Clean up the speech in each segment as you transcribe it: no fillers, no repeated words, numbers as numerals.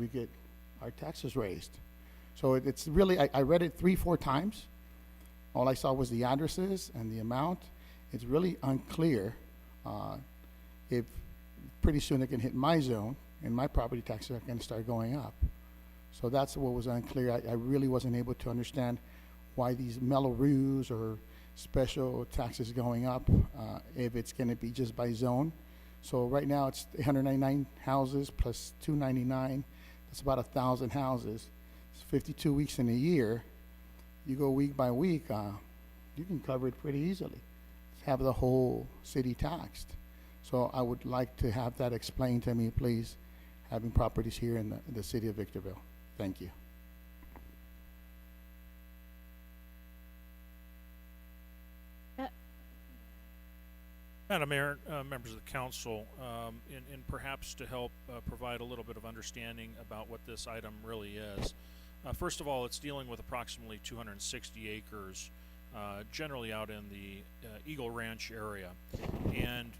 we get our taxes raised. So it's really, I read it 3, 4 times. All I saw was the addresses and the amount. It's really unclear if pretty soon it can hit my zone and my property taxes are going to start going up. So that's what was unclear. I really wasn't able to understand why these Mellorews or special taxes going up, if it's going to be just by zone. So right now it's 199 houses plus 299. That's about 1,000 houses. It's 52 weeks in a year. You go week by week, you can cover it pretty easily. Have the whole city taxed. So I would like to have that explained to me, please, having properties here in the city of Victorville. Thank you. Madam Mayor, members of the council, and perhaps to help provide a little bit of understanding about what this item really is. First of all, it's dealing with approximately 260 acres, generally out in the Eagle Ranch area. And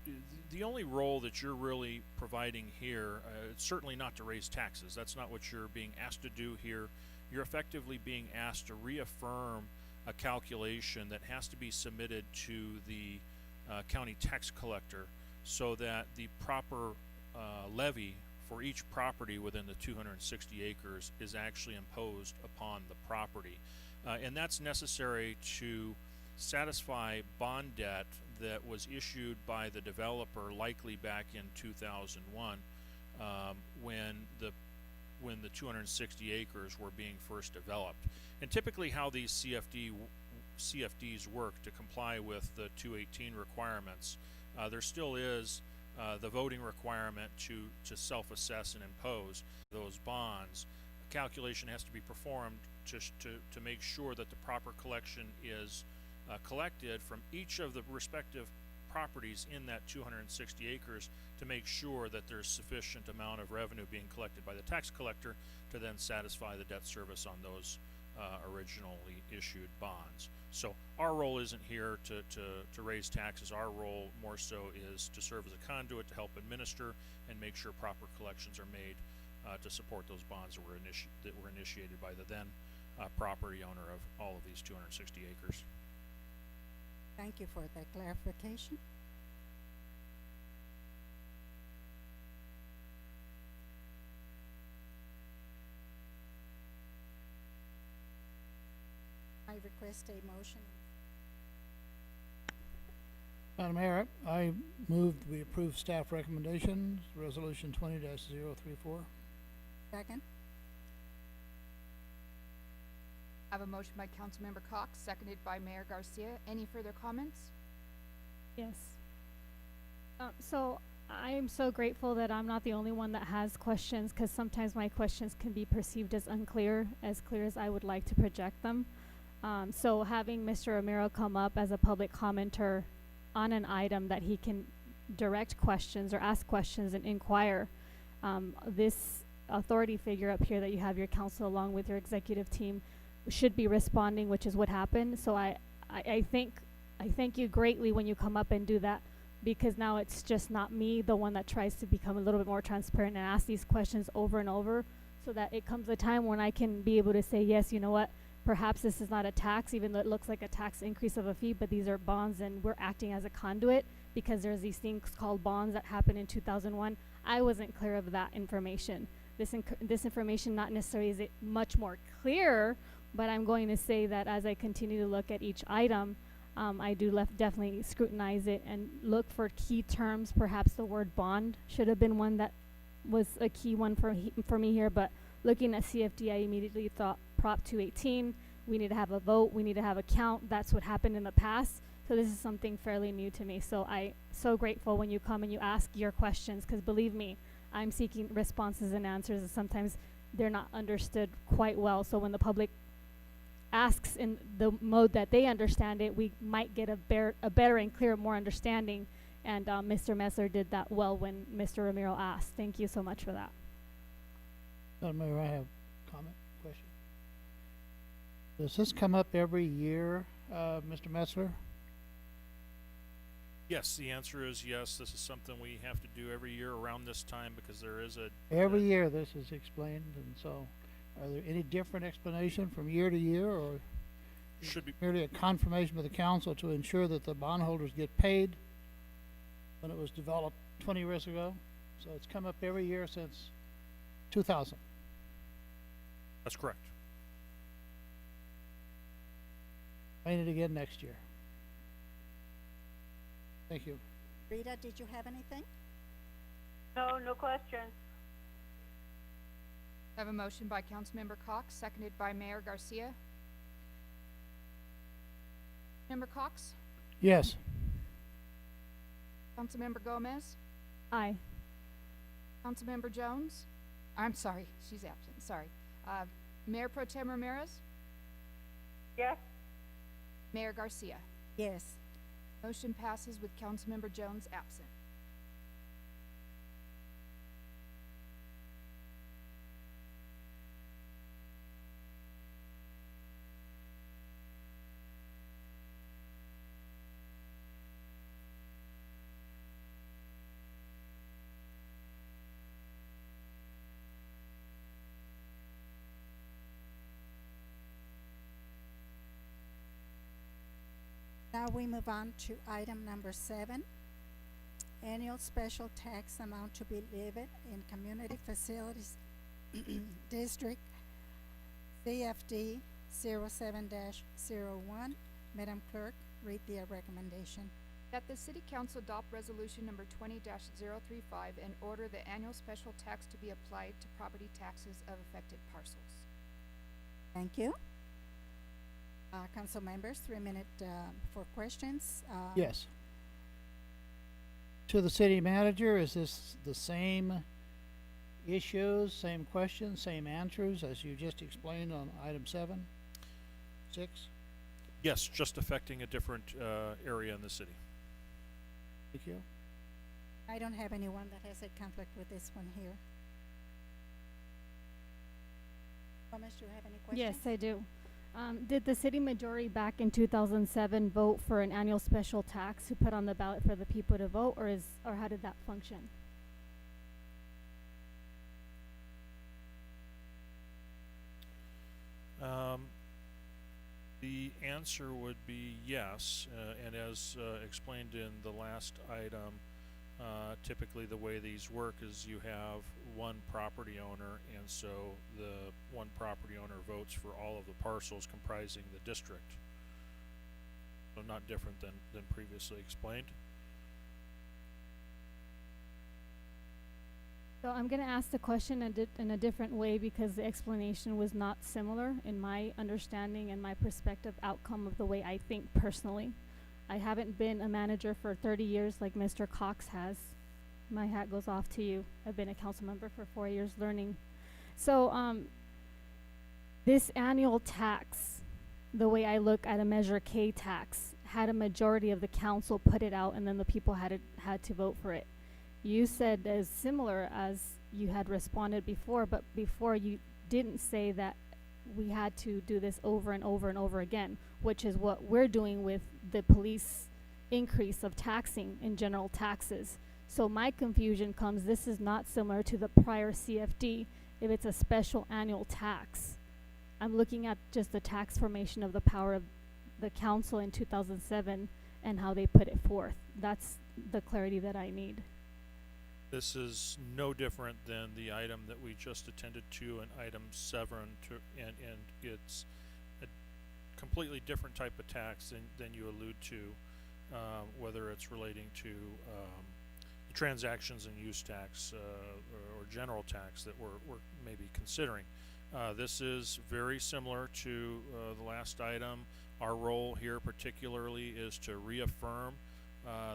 the only role that you're really providing here, it's certainly not to raise taxes. That's not what you're being asked to do here. You're effectively being asked to reaffirm a calculation that has to be submitted to the county tax collector so that the proper levy for each property within the 260 acres is actually imposed upon the property. And that's necessary to satisfy bond debt that was issued by the developer likely back in 2001 when the 260 acres were being first developed. And typically how these CFDs work to comply with the 218 requirements, there still is the voting requirement to self-assess and impose those bonds. A calculation has to be performed to make sure that the proper collection is collected from each of the respective properties in that 260 acres to make sure that there's sufficient amount of revenue being collected by the tax collector to then satisfy the debt service on those originally issued bonds. So our role isn't here to raise taxes. Our role more so is to serve as a conduit to help administer and make sure proper collections are made to support those bonds that were initiated by the then property owner of all of these 260 acres. Thank you for that clarification. I request a motion. Madam Mayor, I move we approve staff recommendations, resolution 20-034. Second. I have a motion by Councilmember Cox, seconded by Mayor Garcia. Any further comments? Yes. So I am so grateful that I'm not the only one that has questions, because sometimes my questions can be perceived as unclear, as clear as I would like to project them. So having Mr. Romero come up as a public commenter on an item that he can direct questions or ask questions and inquire, this authority figure up here that you have, your council along with your executive team, should be responding, which is what happened. So I thank you greatly when you come up and do that, because now it's just not me, the one that tries to become a little bit more transparent and ask these questions over and over, so that it comes a time when I can be able to say, yes, you know what, perhaps this is not a tax, even though it looks like a tax increase of a fee, but these are bonds and we're acting as a conduit because there's these things called bonds that happened in 2001. I wasn't clear of that information. This information not necessarily is it much more clear, but I'm going to say that as I continue to look at each item, I do definitely scrutinize it and look for key terms. Perhaps the word bond should have been one that was a key one for me here, but looking at CFD, I immediately thought Prop 218, we need to have a vote, we need to have a count. That's what happened in the past. So this is something fairly new to me. So I'm so grateful when you come and you ask your questions, because believe me, I'm seeking responses and answers, and sometimes they're not understood quite well. So when the public asks in the mode that they understand it, we might get a better and clearer, more understanding. And Mr. Messer did that well when Mr. Romero asked. Thank you so much for that. Madam Mayor, I have a comment, question. Does this come up every year, Mr. Metzler? Yes, the answer is yes. This is something we have to do every year around this time because there is Every year this is explained, and so, are there any different explanation from year to year, or should be merely a confirmation of the council to ensure that the bondholders get paid when it was developed 20 years ago? So it's come up every year since 2000. that's correct. Explain it again next year. Thank you. Rita, did you have anything? No, no question. I have a motion by Councilmember Cox, seconded by Mayor Garcia. Member Cox? Yes. Councilmember Gomez? Aye. Councilmember Jones? I'm sorry, she's absent, sorry. Mayor Pro Tem Ramirez? Yes, Mayor Garcia? Yes. Motion passes with Councilmember Jones absent. Now we move on to item number 7. Annual special tax amount to be levied in Community Facilities District CFD 07-01. Madam Clerk, read the recommendation. That the City Council adopt resolution number 20-035 and order the annual special tax to be applied to property taxes of affected parcels. Thank you. Council members, 3 minutes for questions. Yes. To the city manager, is this the same issues, same questions, same answers as you just explained on item 7, 6? Yes, just affecting a different area in the city. Thank you. I don't have anyone that has a conflict with this one here. Thomas, do you have any questions? Yes, I do. Did the city majority back in 2007 vote for an annual special tax to put on the ballot for the people to vote, or how did that function? The answer would be yes, and as explained in the last item, typically the way these work is you have one property owner, and so the one property owner votes for all of the parcels comprising the district. So not different than previously explained. So I'm going to ask the question in a different way because the explanation was not similar in my understanding and my perspective outcome of the way I think personally. I haven't been a manager for 30 years like Mr. Cox has. My hat goes off to you. I've been a council member for 4 years learning. So this annual tax, the way I look at a Measure K tax, had a majority of the council put it out and then the people had to vote for it. You said as similar as you had responded before, but before you didn't say that we had to do this over and over and over again, which is what we're doing with the police increase of taxing in general taxes. So my confusion comes, this is not similar to the prior CFD if it's a special annual tax. I'm looking at just the tax formation of the power of the council in 2007 and how they put it forth. That's the clarity that I need. This is no different than the item that we just attended to in item 7, and it's a completely different type of tax than you allude to, whether it's relating to transactions and use tax or general tax that we're maybe considering. This is very similar to the last item. Our role here particularly is to reaffirm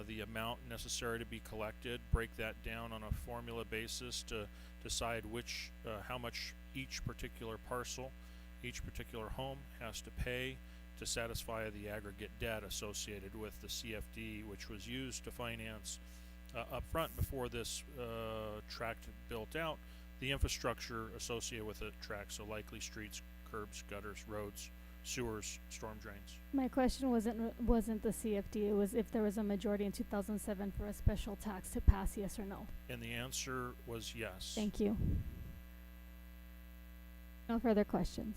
the amount necessary to be collected, break that down on a formula basis to decide how much each particular parcel, each particular home has to pay to satisfy the aggregate debt associated with the CFD, which was used to finance up front before this tract built out the infrastructure associated with the tract, so likely streets, curbs, gutters, roads, sewers, storm drains. My question wasn't the CFD. It was if there was a majority in 2007 for a special tax to pass, yes or no. And the answer was yes. Thank you. No further questions.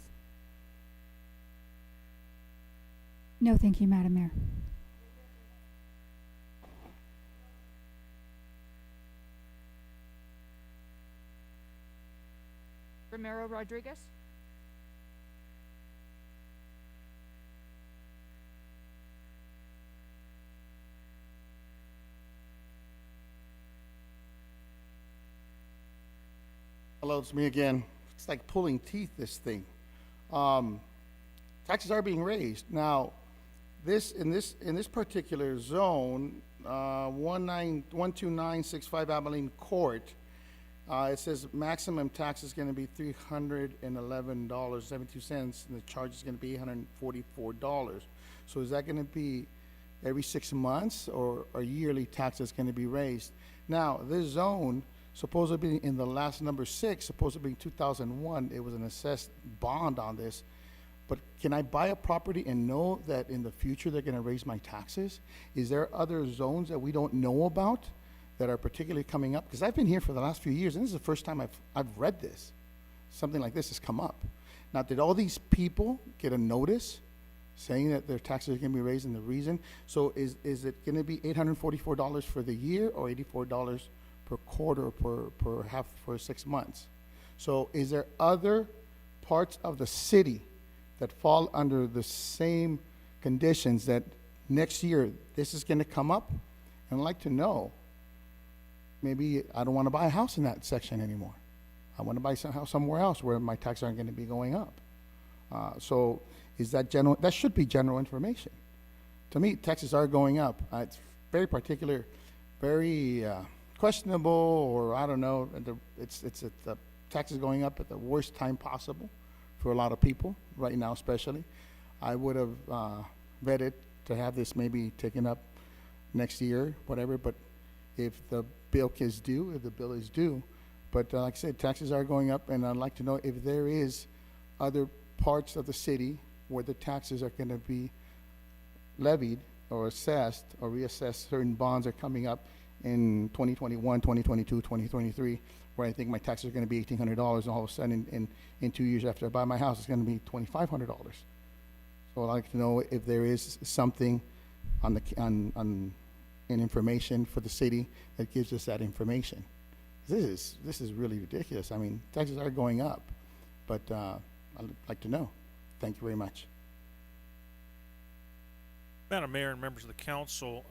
No, thank you, Madam Mayor. Romero Rodriguez? Hello, it's me again. It's like pulling teeth, this thing. Taxes are being raised. Now, in this particular zone, 12965 Abilene Court, it says maximum tax is gonna be $311.72, and the charge is gonna be $844. So is that gonna be every 6 months, or a yearly tax that's gonna be raised? Now, this zone, supposedly in the last number 6, supposedly in 2001, it was an assessed bond on this. But can I buy a property and know that in the future they're gonna raise my taxes? Is there other zones that we don't know about that are particularly coming up? Because I've been here for the last few years, and this is the first time I've read this. Something like this has come up. Now, did all these people get a notice saying that their taxes are gonna be raised and the reason? So is it gonna be $844 for the year, or $84 per quarter, per half, for 6 months? So is there other parts of the city that fall under the same conditions that next year this is gonna come up? And I'd like to know, maybe I don't wanna buy a house in that section anymore. I wanna buy some house somewhere else where my taxes aren't gonna be going up. So is that general? That should be general information. To me, taxes are going up. It's very particular, very questionable, or I don't know. The taxes going up at the worst time possible for a lot of people right now, especially. I would have vetted to have this maybe taken up next year, whatever. But if the bill is due, but like I said, taxes are going up, and I'd like to know if there is other parts of the city where the taxes are going to be levied or assessed or reassessed. Certain bonds are coming up in 2021, 2022, 2023, where I think my taxes are going to be $1,800, and all of a sudden in 2 years after I buy my house, it's going to be $2,500. So I'd like to know if there is something on information for the city that gives us that information. This is really ridiculous. I mean, taxes are going up, but I'd like to know. Thank you very much. Madam Mayor and members of the council,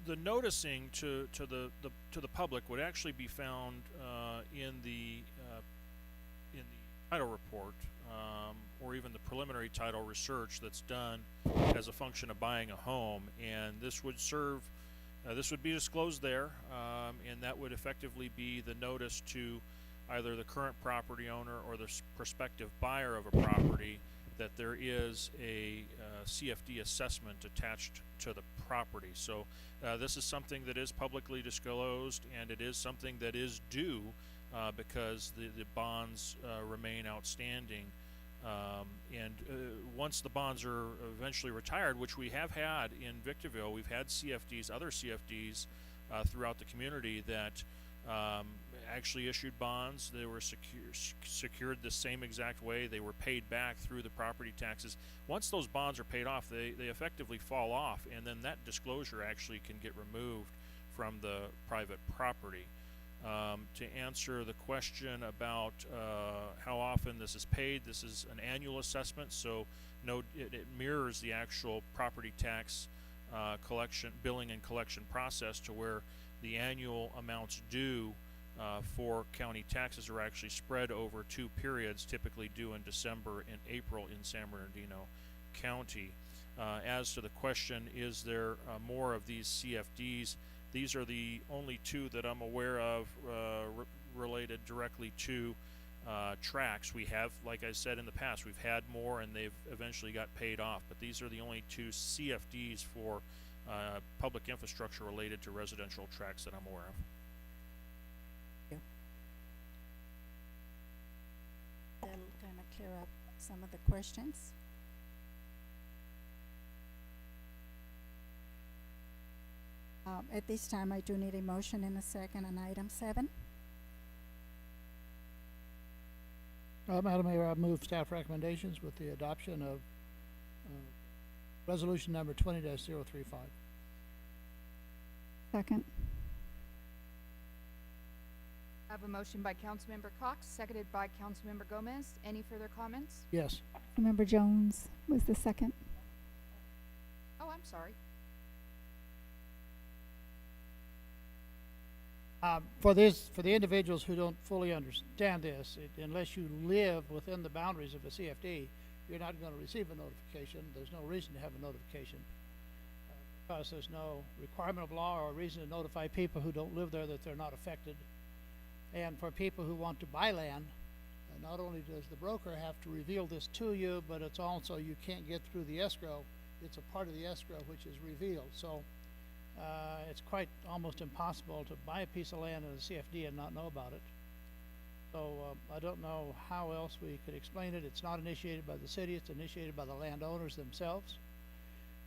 the noticing to the public would actually be found in the title report, or even the preliminary title research that's done as a function of buying a home, and this would serve. This would be disclosed there, and that would effectively be the notice to either the current property owner or the prospective buyer of a property that there is a CFD assessment attached to the property. So this is something that is publicly disclosed, and it is something that is due because the bonds remain outstanding. And once the bonds are eventually retired, which we have had in Victorville, we've had CFDs, other CFDs throughout the community that actually issued bonds. They were secured the same exact way. They were paid back through the property taxes. Once those bonds are paid off, they effectively fall off, and then that disclosure actually can get removed from the private property. To answer the question about how often this is paid, this is an annual assessment, so it mirrors the actual property tax collection, billing and collection process, to where the annual amounts due for county taxes are actually spread over 2 periods, typically due in December and April in San Bernardino County. As to the question, is there more of these CFDs? These are the only 2 that I'm aware of related directly to tracks. We have, like I said in the past, we've had more and they've eventually got paid off, but these are the only 2 CFDs for public infrastructure related to residential tracks that I'm aware of. That'll kind of clear up some of the questions. At this time, I do need a motion and a second on item 7. Madam Mayor, I move staff recommendations with the adoption of resolution number 20-035. Second. I have a motion by Councilmember Cox, seconded by Councilmember Gomez. Any further comments? Yes. Member Jones was the second. Oh, I'm sorry. For the individuals who don't fully understand this, unless you live within the boundaries of a CFD, you're not going to receive a notification. There's no reason to have a notification because there's no requirement of law or reason to notify people who don't live there that they're not affected. And for people who want to buy land, not only does the broker have to reveal this to you, but it's also you can't get through the escrow. It's a part of the escrow which is revealed. So it's quite almost impossible to buy a piece of land in a CFD and not know about it. So I don't know how else we could explain it. It's not initiated by the city. It's initiated by the landowners themselves.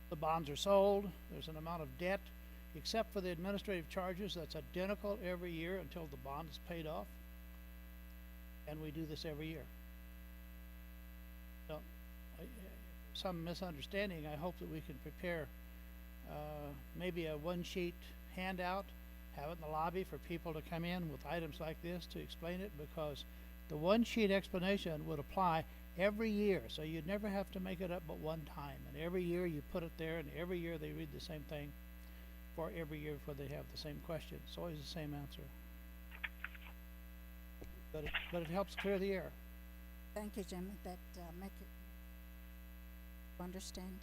The bonds are sold. There's an amount of debt, except for the administrative charges, that's identical every year until the bond is paid off. And we do this every year. So, some misunderstanding, I hope that we can prepare maybe a one-sheet handout, have it in the lobby for people to come in with items like this to explain it, because the one-sheet explanation would apply every year, so you'd never have to make it up but one time. And every year you put it there, and every year they read the same thing for every year before they have the same question. It's always the same answer. But it helps clear the air. Thank you, Jim. That make it understand.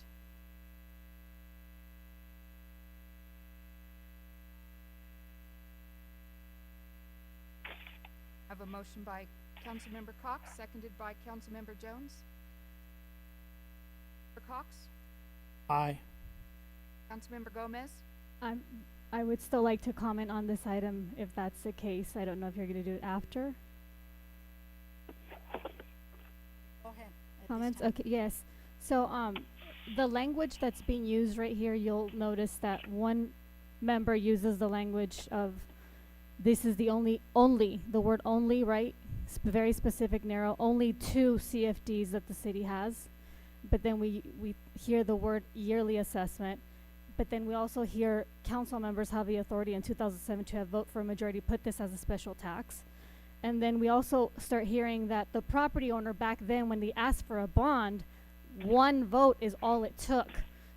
I have a motion by Councilmember Cox, seconded by Councilmember Jones. For Cox, Aye. Councilmember Gomez, I would still like to comment on this item if that's the case. I don't know if you're going to do it after. Go ahead. at this Comments? time. Okay, yes. So, the language that's being used right here, you'll notice that one member uses the language of this is the only, the word only, right? Very specific, narrow, only 2 CFDs that the city has. But then we hear the word yearly assessment. But then we also hear council members have the authority in 2007 to have vote for a majority, put this as a special tax. And then we also start hearing that the property owner back then, when they asked for a bond, 1 vote is all it took.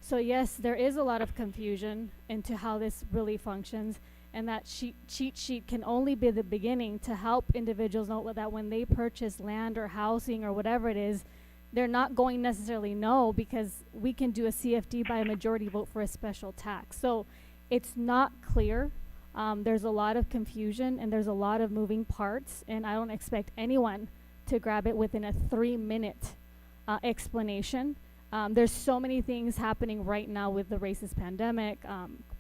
So yes, there is a lot of confusion into how this really functions, and that cheat sheet can only be the beginning to help individuals know that when they purchase land or housing or whatever it is, they're not going necessarily know, because we can do a CFD by a majority vote for a special tax. So it's not clear. There's a lot of confusion and there's a lot of moving parts, and I don't expect anyone to grab it within a 3-minute explanation. There's so many things happening right now with the racist pandemic,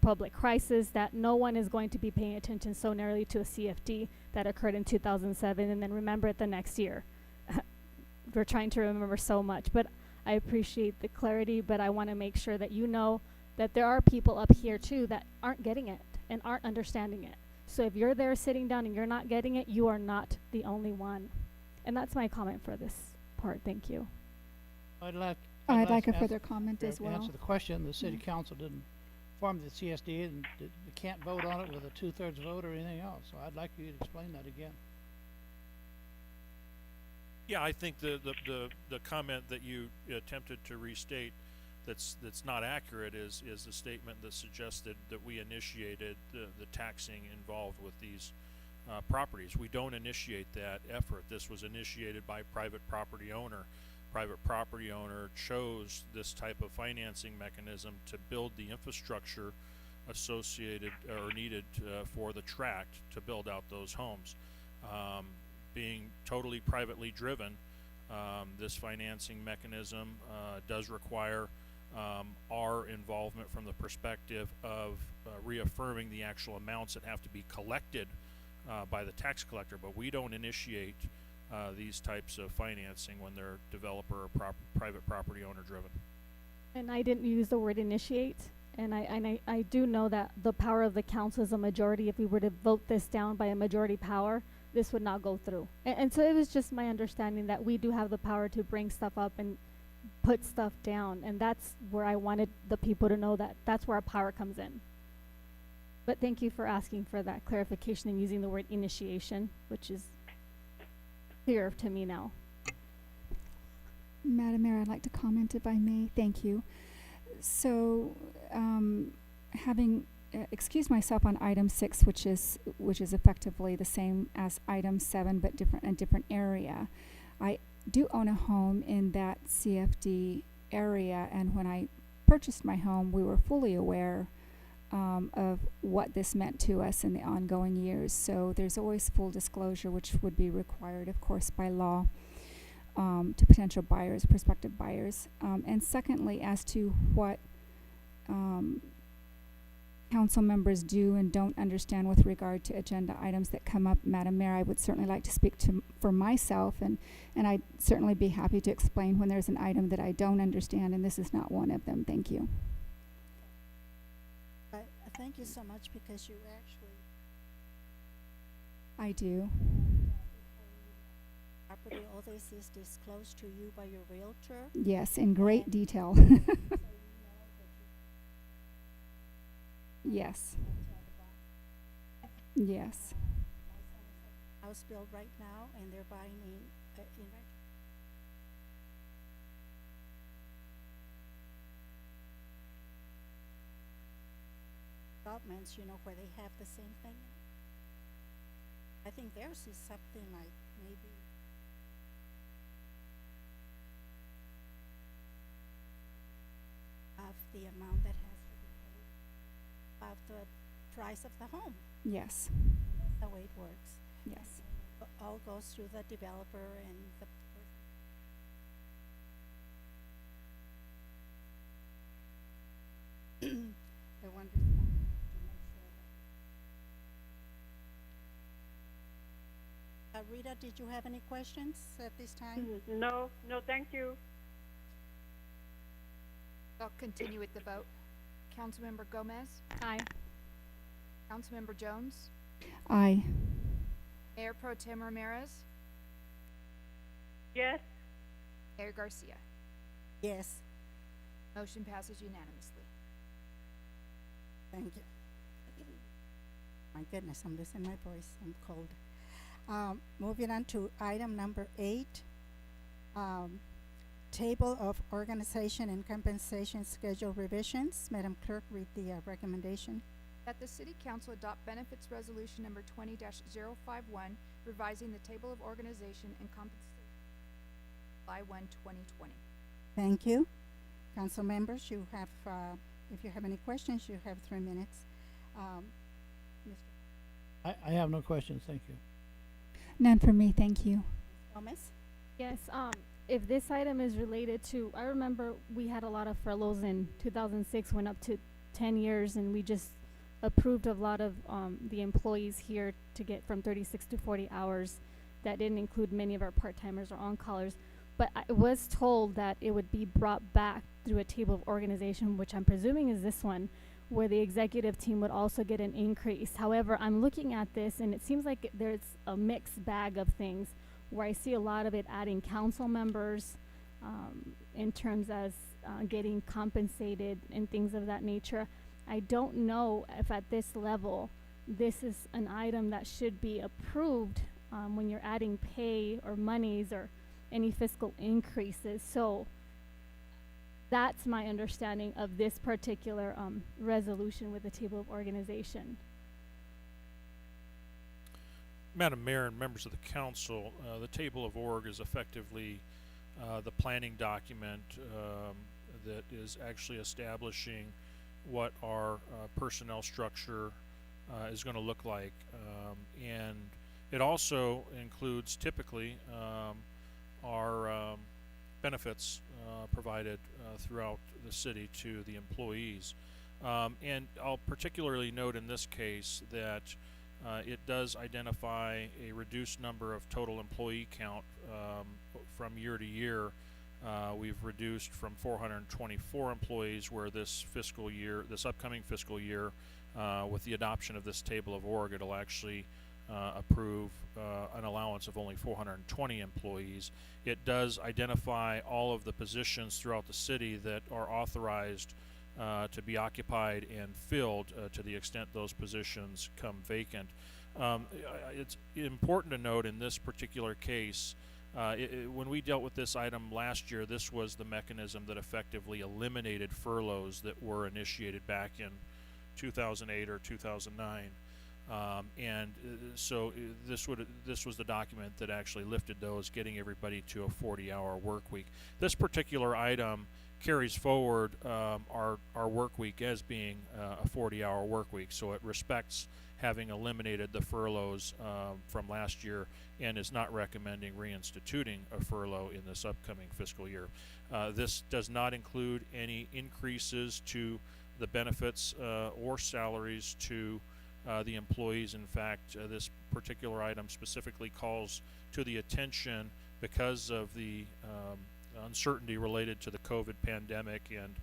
public crisis, that no one is going to be paying attention so narrowly to a CFD that occurred in 2007 and then remember it the next year. We're trying to remember so much, but I appreciate the clarity, but I want to make sure that you know that there are people up here too that aren't getting it and aren't understanding it. So if you're there sitting down and you're not getting it, you are not the only one. And that's my comment for this part. Thank you. I'd like a further comment To as well. answer the question, the city council didn't form the CSD and can't vote on it with a 2/3 vote or anything else. So I'd like you to explain that again. Yeah, I think the comment that you attempted to restate that's not accurate is the statement that suggested that we initiated the taxing involved with these properties. We don't initiate that effort. This was initiated by private property owner. Private property owner chose this type of financing mechanism to build the infrastructure associated or needed for the tract to build out those homes. Being totally privately driven, this financing mechanism does require our involvement from the perspective of reaffirming the actual amounts that have to be collected by the tax collector, but we don't initiate these types of financing when they're developer or private property owner driven. And I didn't use the word initiate. And I do know that the power of the council is a majority. If we were to vote this down by a majority power, this would not go through. And so it was just my understanding that we do have the power to bring stuff up and put stuff down. And that's where I wanted the people to know that that's where our power comes in. But thank you for asking for that clarification and using the word initiation, which is clear to me now. Madam Mayor, I'd like to comment if I may. Thank you. So, having excused myself on item 6, which is effectively the same as item 7, but a different area, I do own a home in that CFD area, and when I purchased my home, we were fully aware of what this meant to us in the ongoing years. So there's always full disclosure, which would be required, of course, by law. To potential buyers, prospective buyers. And secondly, as to what council members do and don't understand with regard to agenda items that come up, Madam Mayor, I would certainly like to speak for myself, and I'd certainly be happy to explain when there's an item that I don't understand, and this is not one of them. Thank you. But thank you so much, because you actually I do. property, all this is disclosed to you by your realtor. Yes, in great detail. Yes. Yes. House built right now, and they're buying in developments, where they have the same thing. I think theirs is something like maybe of the amount that has to be paid of the price of the home. Yes. That's the way it works. Yes. All goes through the developer and the I wonder if I have to make sure that. Rita, did you have any questions at this time? No, thank you. I'll continue with the vote. Councilmember Gomez, Aye. Councilmember Jones, Aye. Mayor Pro Tem Ramirez, Yes, Mayor Garcia. Yes, Motion passes unanimously. thank you. My goodness, I'm losing my voice. I'm cold. Moving on to item number 8. Table of organization and compensation schedule revisions. Madam Clerk, read the recommendation. That the City Council adopt Benefits Resolution number 20-051, revising the table of organization and compensation by 1/2020. Thank you. Council members, you have, if you have any questions, you have 3 minutes. Mr. I have no questions, thank you. None for me, thank you. Gomez? Yes, if this item is related to, I remember we had a lot of furloughs in 2006, went up to 10 years, and we just approved a lot of the employees here to get from 36 to 40 hours. That didn't include many of our part-timers or on-callers. But I was told that it would be brought back through a table of organization, which I'm presuming is this one, where the executive team would also get an increase. However, I'm looking at this, and it seems like there's a mixed bag of things, where I see a lot of it adding council members in terms as getting compensated and things of that nature. I don't know if at this level this is an item that should be approved when you're adding pay or monies or any fiscal increases. So that's my understanding of this particular resolution with the table of organization. Madam Mayor and members of the council, the table of org is effectively the planning document that is actually establishing what our personnel structure is going to look like. And it also includes typically our benefits provided throughout the city to the employees. And I'll particularly note in this case that it does identify a reduced number of total employee count from year to year We've reduced from 424 employees, where this upcoming fiscal year, with the adoption of this table of org, it'll actually approve an allowance of only 420 employees. It does identify all of the positions throughout the city that are authorized to be occupied and filled to the extent those positions come vacant. It's important to note in this particular case, when we dealt with this item last year, this was the mechanism that effectively eliminated furloughs that were initiated back in 2008 or 2009. So this was the document that actually lifted those, getting everybody to a 40-hour work week. This particular item carries forward our work week as being a 40-hour work week, so it respects having eliminated the furloughs from last year, and is not recommending reinstituting a furlough in this upcoming fiscal year. This does not include any increases to the benefits or salaries to the employees. In fact, this particular item specifically calls to the attention, because of the uncertainty related to the COVID pandemic and